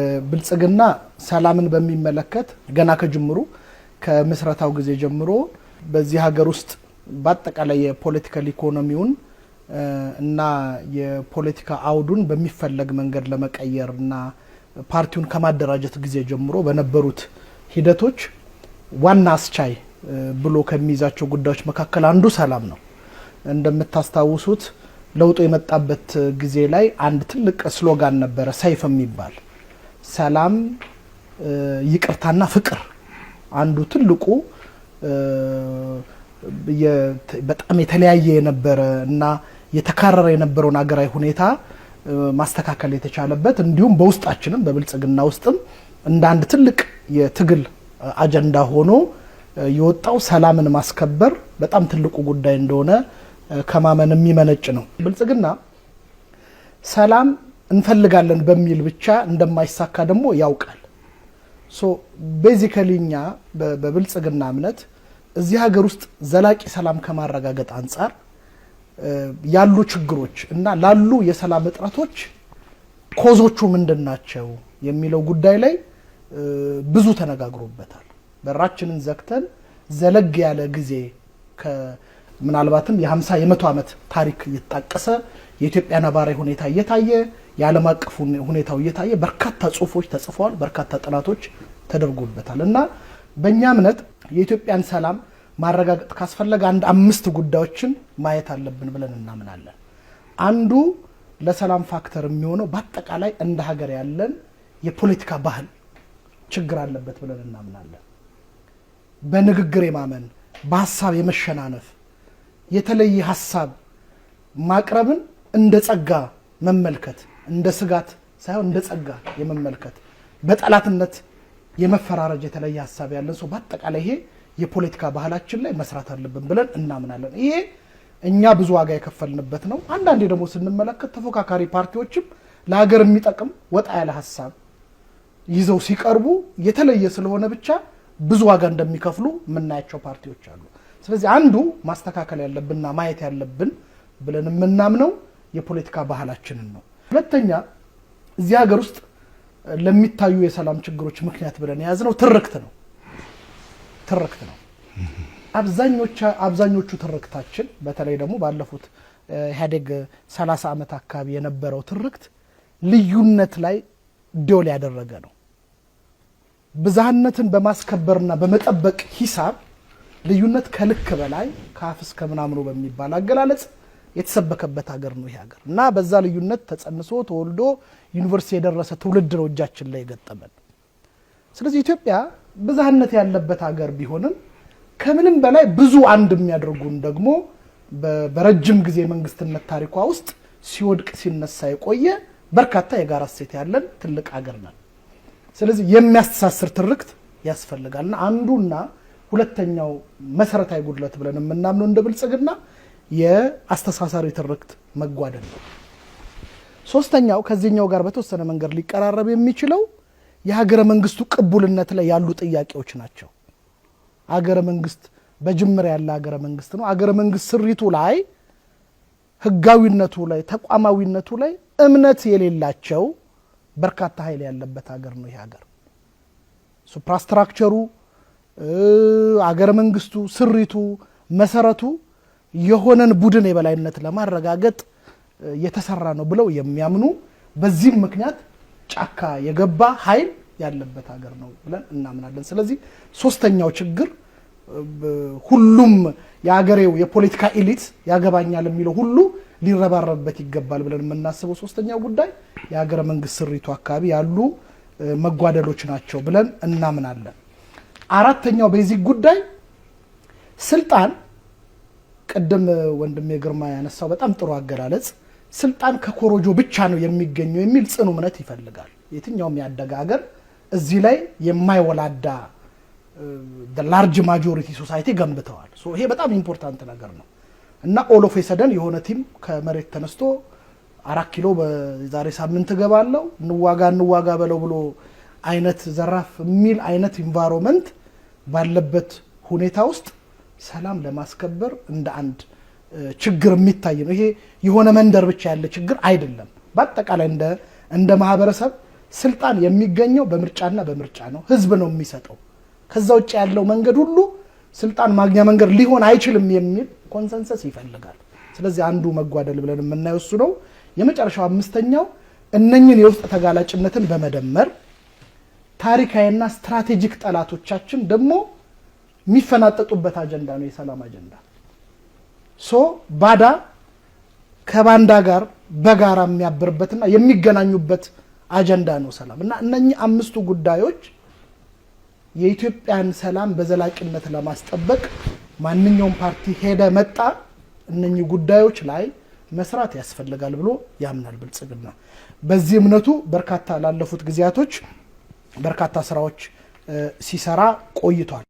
ብልጽግና ሰላምን በሚመለከት ገና ከጅምሩ ከምስረታው ጊዜ ጀምሮ በዚህ ሀገር ውስጥ በአጠቃላይ የፖለቲካል ኢኮኖሚውን እና የፖለቲካ አውዱን በሚፈለግ መንገድ ለመቀየርና ፓርቲውን ከማደራጀት ጊዜ ጀምሮ በነበሩት ሂደቶች ዋና አስቻይ ብሎ ከሚይዛቸው ጉዳዮች መካከል አንዱ ሰላም ነው። እንደምታስታውሱት ለውጡ የመጣበት ጊዜ ላይ አንድ ትልቅ ስሎጋን ነበረ ሰይፍ የሚባል ሰላም ይቅርታና ፍቅር አንዱ ትልቁ በጣም የተለያየ የነበረ እና የተካረረ የነበረውን አገራዊ ሁኔታ ማስተካከል የተቻለበት እንዲሁም በውስጣችንም በብልጽግና ውስጥም እንደ አንድ ትልቅ የትግል አጀንዳ ሆኖ የወጣው ሰላምን ማስከበር በጣም ትልቁ ጉዳይ እንደሆነ ከማመን የሚመነጭ ነው። ብልጽግና ሰላም እንፈልጋለን በሚል ብቻ እንደማይሳካ ደግሞ ያውቃል። ቤዚካሊኛ በብልጽግና እምነት እዚህ ሀገር ውስጥ ዘላቂ ሰላም ከማረጋገጥ አንጻር ያሉ ችግሮች እና ላሉ የሰላም እጥረቶች ኮዞቹ ምንድናቸው የሚለው ጉዳይ ላይ ብዙ ተነጋግሮበታል። በራችንን ዘግተን ዘለግ ያለ ጊዜ ምናልባትም የ50 የ100 ዓመት ታሪክ እየተጣቀሰ የኢትዮጵያ ነባራዊ ሁኔታ እየታየ የዓለም አቀፍ ሁኔታው እየታየ በርካታ ጽሁፎች ተጽፈዋል፣ በርካታ ጥናቶች ተደርጎበታል እና በእኛ እምነት የኢትዮጵያን ሰላም ማረጋገጥ ካስፈለገ አንድ 5 ጉዳዮችን ማየት አለብን ብለን እናምናለን። አንዱ ለሰላም ፋክተር የሚሆነው በአጠቃላይ እንደ ሀገር ያለን የፖለቲካ ባህል ችግር አለበት ብለን እናምናለን። በንግግር የማመን በሐሳብ የመሸናነፍ የተለየ ሐሳብ ማቅረብን እንደ ጸጋ መመልከት እንደ ስጋት ሳይሆን እንደ ጸጋ የመመልከት በጠላትነት የመፈራረጅ የተለየ ሐሳብ ያለን ሰው በአጠቃላይ ይሄ የፖለቲካ ባህላችን ላይ መስራት አለብን ብለን እናምናለን። ይሄ እኛ ብዙ ዋጋ የከፈልንበት ነው። አንዳንዴ ደግሞ ስንመለከት ተፎካካሪ ፓርቲዎችም ለሀገር የሚጠቅም ወጣ ያለ ሐሳብ ይዘው ሲቀርቡ የተለየ ስለሆነ ብቻ ብዙ ዋጋ እንደሚከፍሉ የምናያቸው ፓርቲዎች አሉ። ስለዚህ አንዱ ማስተካከል ያለብንና ማየት ያለብን ብለን የምናምነው የፖለቲካ ባህላችንን ነው። ሁለተኛ እዚህ ሀገር ውስጥ ለሚታዩ የሰላም ችግሮች ምክንያት ብለን የያዝነው ትርክት ነው። አብዛኞቹ ትርክታችን በተለይ ደግሞ ባለፉት ኢህአዴግ 30 ዓመት አካባቢ የነበረው ትርክት ልዩነት ላይ ዶል ያደረገ ነው። ብዝሃነትን በማስከበርና በመጠበቅ ሂሳብ ልዩነት ከልክ በላይ ከአፍ እስከ ምናምኑ በሚባል አገላለጽ የተሰበከበት ሀገር ነው ይሄ ሀገር እና በዛ ልዩነት ተጸንሶ ተወልዶ ዩኒቨርሲቲ የደረሰ ትውልድ ነው እጃችን ላይ ገጠመን። ስለዚህ ኢትዮጵያ ብዝሃነት ያለበት ሀገር ቢሆንም ከምንም በላይ ብዙ አንድ የሚያደርጉን ደግሞ በረጅም ጊዜ መንግስትነት ታሪኳ ውስጥ ሲወድቅ ሲነሳ የቆየ በርካታ የጋራ እሴት ያለን ትልቅ ሀገር ነን። ስለዚህ የሚያስተሳስር ትርክት ያስፈልጋልና አንዱና ሁለተኛው መሰረታዊ ጉድለት ብለን የምናምነው እንደ ብልጽግና የአስተሳሳሪ ትርክት መጓደል ነው። ሶስተኛው ከዚህኛው ጋር በተወሰነ መንገድ ሊቀራረብ የሚችለው የሀገረ መንግስቱ ቅቡልነት ላይ ያሉ ጥያቄዎች ናቸው። ሀገረ መንግስት በጅምር ያለ ሀገረ መንግስት ነው። ሀገረ መንግስት ስሪቱ ላይ ህጋዊነቱ ላይ ተቋማዊነቱ ላይ እምነት የሌላቸው በርካታ ኃይል ያለበት ሀገር ነው ይሄ ሀገር። ሱፕራስትራክቸሩ ሀገረ መንግስቱ ስሪቱ መሰረቱ የሆነን ቡድን የበላይነት ለማረጋገጥ የተሰራ ነው ብለው የሚያምኑ በዚህም ምክንያት ጫካ የገባ ኃይል ያለበት ሀገር ነው ብለን እናምናለን። ስለዚህ ሶስተኛው ችግር ሁሉም የሀገሬው የፖለቲካ ኤሊት ያገባኛል የሚለው ሁሉ ሊረባረብበት ይገባል ብለን የምናስበው ሶስተኛው ጉዳይ የሀገረ መንግስት ስሪቱ አካባቢ ያሉ መጓደሎች ናቸው ብለን እናምናለን። አራተኛው በዚህ ጉዳይ ስልጣን ቀደም ወንድሜ ግርማ ያነሳው በጣም ጥሩ አገላለጽ ስልጣን ከኮሮጆ ብቻ ነው የሚገኘው የሚል ጽኑ እምነት ይፈልጋል። የትኛውም ያደገ ሀገር እዚህ ላይ የማይወላዳ the large majority society ገንብተዋል። ይሄ በጣም ኢምፖርታንት ነገር ነው እና ኦል ኦፍ ሰደን የሆነ ቲም ከመሬት ተነስቶ 4 ኪሎ በዛሬ ሳምንት ገባለው እንዋጋ በለው ብሎ አይነት ዘራፍ የሚል አይነት ኢንቫይሮንመንት ባለበት ሁኔታ ውስጥ ሰላም ለማስከበር እንደ አንድ ችግር የሚታይ ነው። ይሄ የሆነ መንደር ብቻ ያለ ችግር አይደለም። በአጠቃላይ እንደ ማህበረሰብ ስልጣን የሚገኘው በምርጫና በምርጫ ነው። ህዝብ ነው የሚሰጠው። ከዛ ውጭ ያለው መንገድ ሁሉ ስልጣን ማግኛ መንገድ ሊሆን አይችልም የሚል ኮንሰንሰስ ይፈልጋል። ስለዚህ አንዱ መጓደል ብለን የምናየው እሱ ነው። የመጨረሻው አምስተኛው እነኝን የውስጥ ተጋላጭነትን በመደመር ታሪካዊና ስትራቴጂክ ጠላቶቻችን ደግሞ የሚፈናጠጡበት አጀንዳ ነው የሰላም አጀንዳ። ባዳ ከባንዳ ጋር በጋራ የሚያብርበትና የሚገናኙበት አጀንዳ ነው ሰላም። እና እነኚህ አምስቱ ጉዳዮች የኢትዮጵያን ሰላም በዘላቂነት ለማስጠበቅ ማንኛውም ፓርቲ ሄደ መጣ እነኚህ ጉዳዮች ላይ መስራት ያስፈልጋል ብሎ ያምናል ብልጽግና። በዚህ እምነቱ በርካታ ላለፉት ጊዜያቶች በርካታ ስራዎች ሲሰራ ቆይቷል።